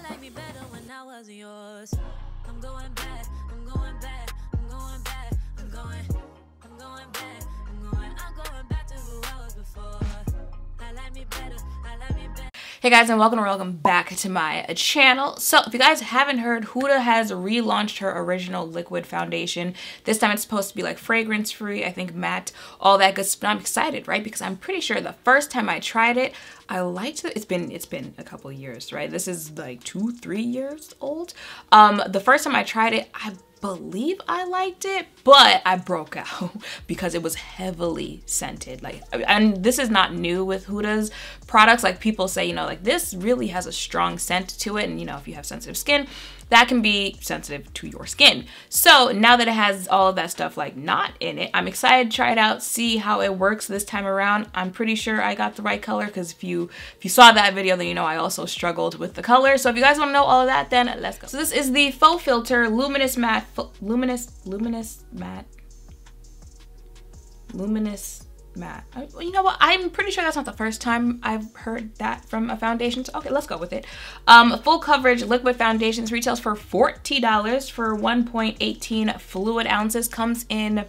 like me better when I wasn't yours. I'm going back, I'm going back, I'm going back, I'm going back, I'm going back to who I was before. I like me better, I like me better. Hey guys, and welcome back to my channel. So if you guys haven't heard, Huda has relaunched her original liquid foundation. This time it's supposed to be like fragrance free, I think matte, all that good stuff. I'm excited, right? Because I'm pretty sure the first time I tried it, I liked it. It's been a couple years, right? This is like 2-3 years old. The first time I tried it, I believe I liked it, but I broke out because it was heavily scented. Like, and this is not new with Huda's products. Like, people say, you know, like this really has a strong scent to it, and you know, if you have sensitive skin, that can be sensitive to your skin. So now that it has all of that stuff like not in it, I'm excited to try it out, see how it works this time around. I'm pretty sure I got the right color, because if you saw that video, then you know I also struggled with the color. So if you guys want to know all of that, then let's go. So this is the Faux Filter Luminous Matte, Luminous Matte. You know what? I'm pretty sure that's not the first time I've heard that from a foundation. So okay, let's go with it. Full coverage liquid foundations retails for $40 for 1.18 fluid ounces. Comes in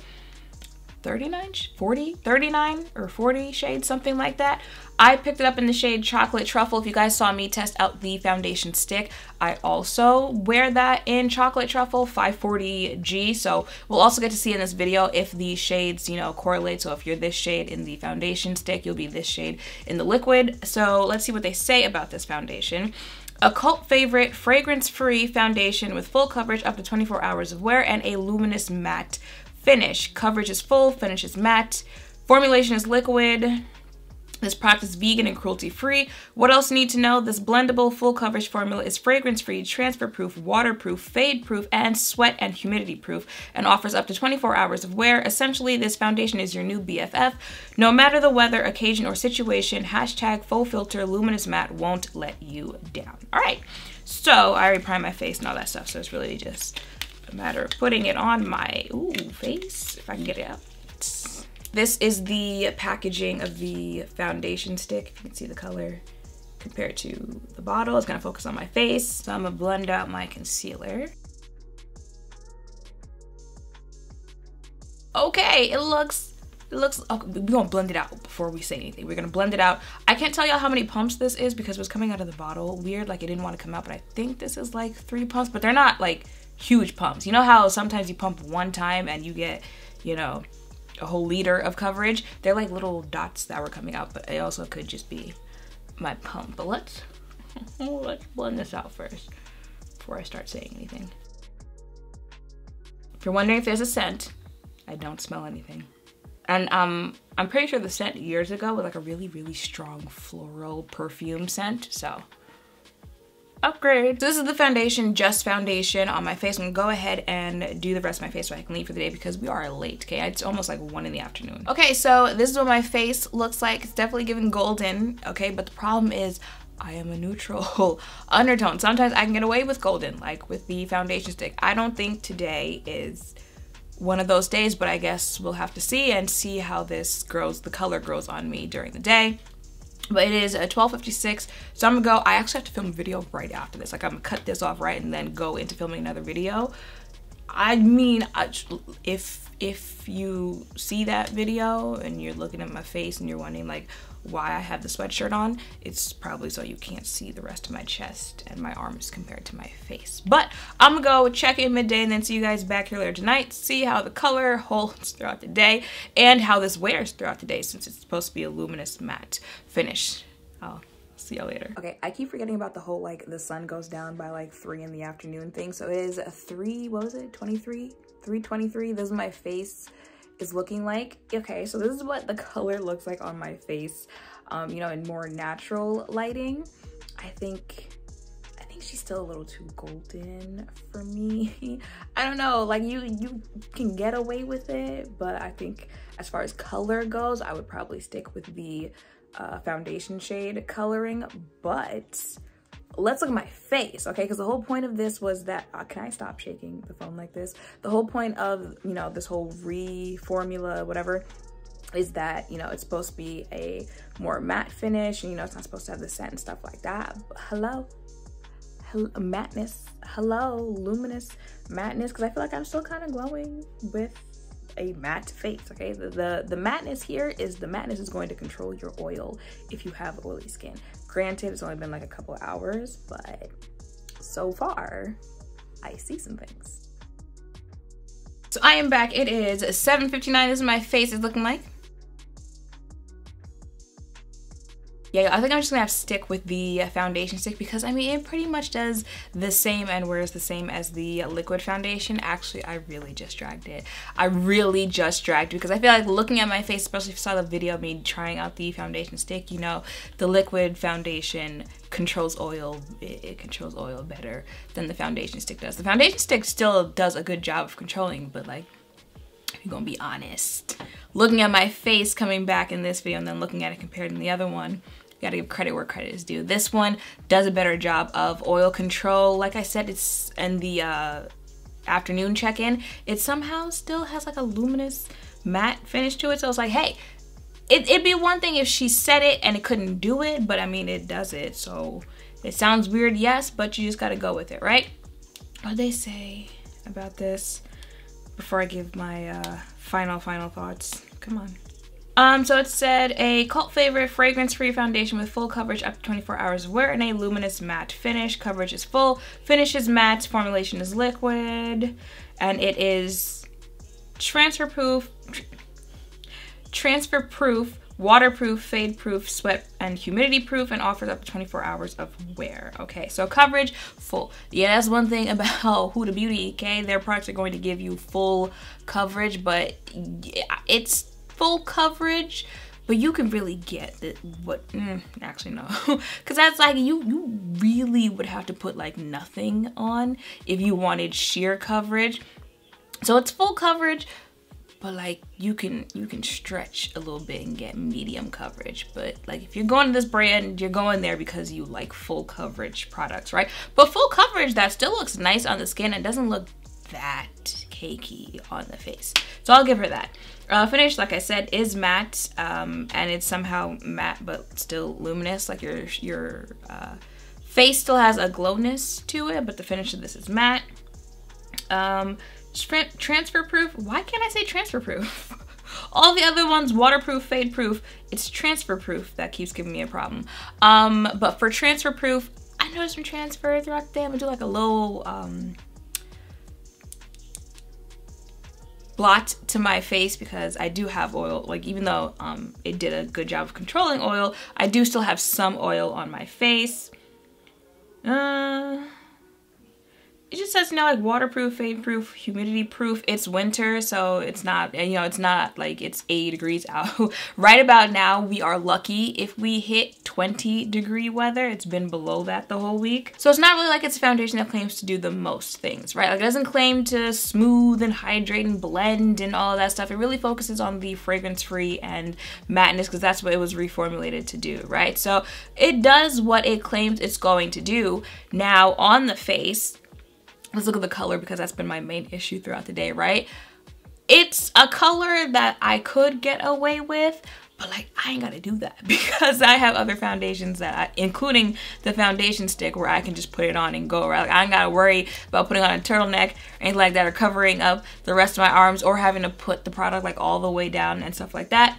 39 or 40 shades, something like that. I picked it up in the shade Chocolate Truffle. If you guys saw me test out the foundation stick, I also wear that in Chocolate Truffle 540G. So we'll also get to see in this video if the shades, you know, correlate. So if you're this shade in the foundation stick, you'll be this shade in the liquid. So let's see what they say about this foundation. A cult favorite, fragrance-free foundation with full coverage up to 24 hours of wear and a luminous matte finish. Coverage is full, finish is matte. Formulation is liquid. This product is vegan and cruelty-free. What else you need to know? This blendable full coverage formula is fragrance-free, transfer-proof, waterproof, fade-proof, and sweat and humidity-proof, and offers up to 24 hours of wear. Essentially, this foundation is your new BFF. No matter the weather, occasion, or situation, hashtag Faux Filter Luminous Matte won't let you down. All right, so I already primed my face and all that stuff, so it's really just a matter of putting it on my face, if I can get it out. This is the packaging of the foundation stick. If you can see the color compared to the bottle. It's gonna focus on my face. So I'm gonna blend out my concealer. Okay, it looks, okay, we're gonna blend it out before we say anything. We're gonna blend it out. I can't tell y'all how many pumps this is because it was coming out of the bottle weird, like it didn't want to come out, but I think this is like 3 pumps, but they're not like huge pumps. You know how sometimes you pump one time and you get, you know, a whole liter of coverage? They're like little dots that were coming out, but it also could just be my pump. But let's blend this out first before I start saying anything. If you're wondering if there's a scent, I don't smell anything. And I'm pretty sure the scent years ago was like a really, really strong floral perfume scent, so upgrade. So this is the foundation, just foundation on my face. I'm gonna go ahead and do the rest of my face so I can leave for the day because we are late, okay? It's almost like 1 in the afternoon. Okay, so this is what my face looks like. It's definitely giving golden, okay? But the problem is I am a neutral undertone. Sometimes I can get away with golden, like with the foundation stick. I don't think today is one of those days, but I guess we'll have to see and see how this grows, the color grows on me during the day. But it is 12:56, so I'm gonna go. I actually have to film a video right after this. Like, I'm gonna cut this off right and then go into filming another video. I mean, if you see that video and you're looking at my face and you're wondering like why I have the sweatshirt on, it's probably so you can't see the rest of my chest and my arms compared to my face. But I'm gonna go check in midday and then see you guys back here later tonight, see how the color holds throughout the day and how this wears throughout the day, since it's supposed to be a luminous matte finish. I'll see y'all later. Okay, I keep forgetting about the whole like the sun goes down by like 3 in the afternoon thing. So it is a 3:23. This is my face is looking like. Okay, so this is what the color looks like on my face, you know, in more natural lighting. I think she's still a little too golden for me. I don't know, like you can get away with it, but I think as far as color goes, I would probably stick with the foundation shade coloring. But let's look at my face, okay? Because the whole point of this was that, can I stop shaking the phone like this? The whole point of, you know, this whole reformula, whatever, is that, you know, it's supposed to be a more matte finish, and, you know, it's not supposed to have the scent and stuff like that. But hello? Matteness. Hello, Luminous Matteness, because I feel like I'm still kind of glowing with a matte face. Okay, the matteness here is the matteness is going to control your oil if you have oily skin. Granted, it's only been like a couple of hours, but so far I see some things. So I am back. It is 7:59. This is my face is looking like. Yeah, I think I'm just gonna have to stick with the foundation stick because I mean it pretty much does the same and wears the same as the liquid foundation. Actually, I really just dragged it. Because I feel like looking at my face, especially if you saw the video of me trying out the foundation stick, you know, the liquid foundation controls oil. It controls oil better than the foundation stick does. The foundation stick still does a good job of controlling, but like, if you're gonna be honest, looking at my face coming back in this video and then looking at it compared to the other one, you gotta give credit where credit is due. This one does a better job of oil control. Like I said, it's in the afternoon check-in. It somehow still has like a luminous matte finish to it. So it's like, hey, it'd be one thing if she said it and it couldn't do it, but I mean, it does it. So it sounds weird, yes, but you just gotta go with it, right? What they say about this before I give my final thoughts. Come on. So it said a cult favorite fragrance-free foundation with full coverage up to 24 hours wear in a luminous matte finish. Coverage is full, finish is matte, formulation is liquid, and it is transfer proof, waterproof, fade proof, sweat and humidity proof, and offers up to 24 hours of wear. Okay, so coverage full. Yeah, that's one thing about Huda Beauty, okay? Their products are going to give you full coverage, but yeah, it's full coverage, but you can really get actually no, because that's like you really would have to put like nothing on if you wanted sheer coverage. So it's full coverage, but like you can stretch a little bit and get medium coverage. But like if you're going to this brand, you're going there because you like full coverage products, right? But full coverage that still looks nice on the skin and doesn't look that cakey on the face. So I'll give her that. Finish, like I said, is matte, and it's somehow matte but still luminous. Like your face still has a glowness to it, but the finish of this is matte. Transfer proof. Why can't I say transfer proof? All the other ones, waterproof, fade proof. It's transfer proof that keeps giving me a problem. But for transfer proof, I know there's some transfer throughout there. I'm gonna do like a little blot to my face because I do have oil. Like even though it did a good job of controlling oil, I do still have some oil on my face. It just says, you know, like waterproof, fade proof, humidity proof. It's winter, so it's not, you know, it's not like it's 80 degrees out. Right about now, we are lucky if we hit 20-degree weather. It's been below that the whole week. So it's not really like it's a foundation that claims to do the most things, right? Like it doesn't claim to smooth and hydrate and blend and all of that stuff. It really focuses on the fragrance-free and matteness because that's what it was reformulated to do, right? So it does what it claims it's going to do. Now on the face, let's look at the color because that's been my main issue throughout the day, right? It's a color that I could get away with, but like I ain't gotta do that because I have other foundations that including the foundation stick where I can just put it on and go, right? Like I ain't gotta worry about putting on a turtleneck or anything like that or covering up the rest of my arms or having to put the product like all the way down and stuff like that.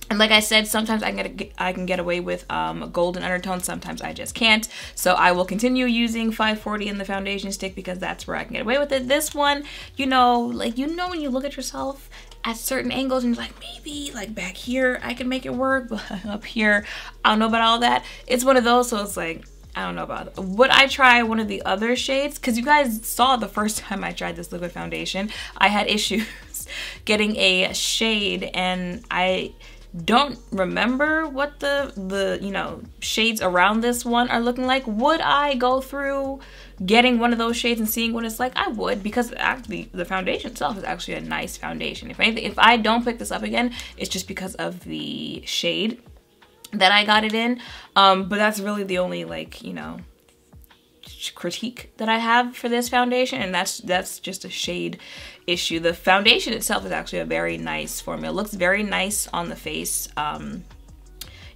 And like I said, sometimes I can get away with golden undertones, sometimes I just can't. So I will continue using 540 in the foundation stick because that's where I can get away with it. This one, you know, like, you know when you look at yourself at certain angles and you're like, maybe like back here I can make it work, but up here, I don't know about all that. It's one of those, so it's like, I don't know about it. Would I try one of the other shades? Because you guys saw the first time I tried this liquid foundation, I had issues getting a shade and I don't remember what the you know, shades around this one are looking like. Would I go through getting one of those shades and seeing what it's like? I would, because actually the foundation itself is actually a nice foundation. If anything, if I don't pick this up again, it's just because of the shade that I got it in. But that's really the only, like, you know, critique that I have for this foundation, and that's just a shade issue. The foundation itself is actually a very nice formula. It looks very nice on the face.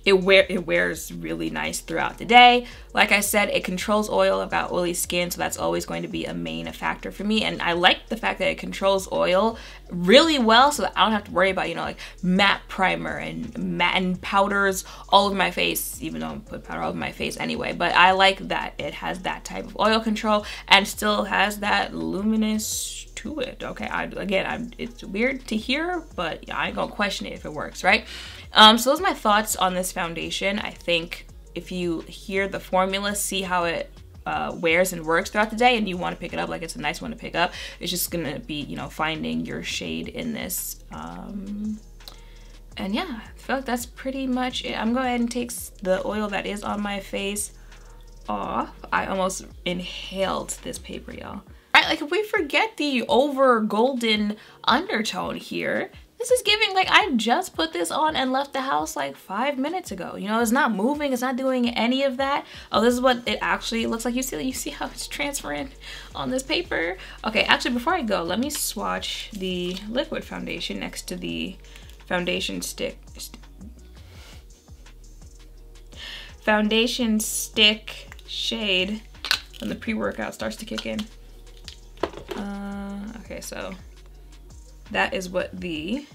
it wears really nice throughout the day. Like I said, it controls oil. I've got oily skin, so that's always going to be a main factor for me. And I like the fact that it controls oil really well, so that I don't have to worry about, you know, like matte primer and powders all over my face, even though I put powder all over my face anyway. But I like that it has that type of oil control and still has that luminous to it. Okay, it's weird to hear, but I ain't gonna question it if it works, right? So those are my thoughts on this foundation. I think if you hear the formula, see how it wears and works throughout the day, and you want to pick it up, like it's a nice one to pick up, it's just gonna be, you know, finding your shade in this. And yeah, I feel like that's pretty much it. I'm going to go ahead and take the oil that is on my face off. I almost inhaled this paper, y'all. Right, like if we forget the over golden undertone here, this is giving like I just put this on and left the house like 5 minutes ago. You know, it's not moving, it's not doing any of that. Oh, this is what it actually looks like. You see how it's transferring on this paper? Okay, actually before I go, let me swatch the liquid foundation next to the foundation stick shade when the pre-workout starts to kick in. Okay, so that is what the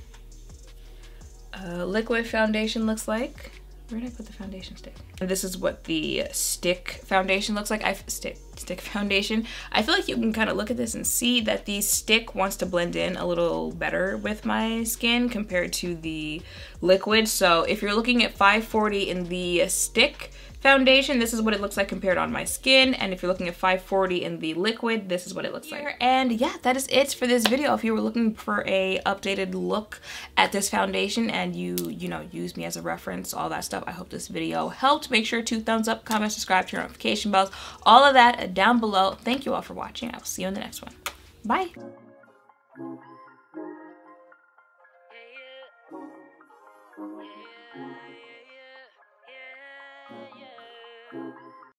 liquid foundation looks like. Where did I put the foundation stick? And this is what the stick foundation looks like. Stick foundation. I feel like you can kind of look at this and see that the stick wants to blend in a little better with my skin compared to the liquid. So if you're looking at 540 in the stick foundation, this is what it looks like compared on my skin. And if you're looking at 540 in the liquid, this is what it looks like. And yeah, that is it for this video. If you were looking for a updated look at this foundation and you know, use me as a reference, all that stuff, I hope this video helped. Make sure to thumbs up, comment, subscribe, turn notification bells, all of that down below. Thank you all for watching. I will see you in the next one. Bye. Yeah.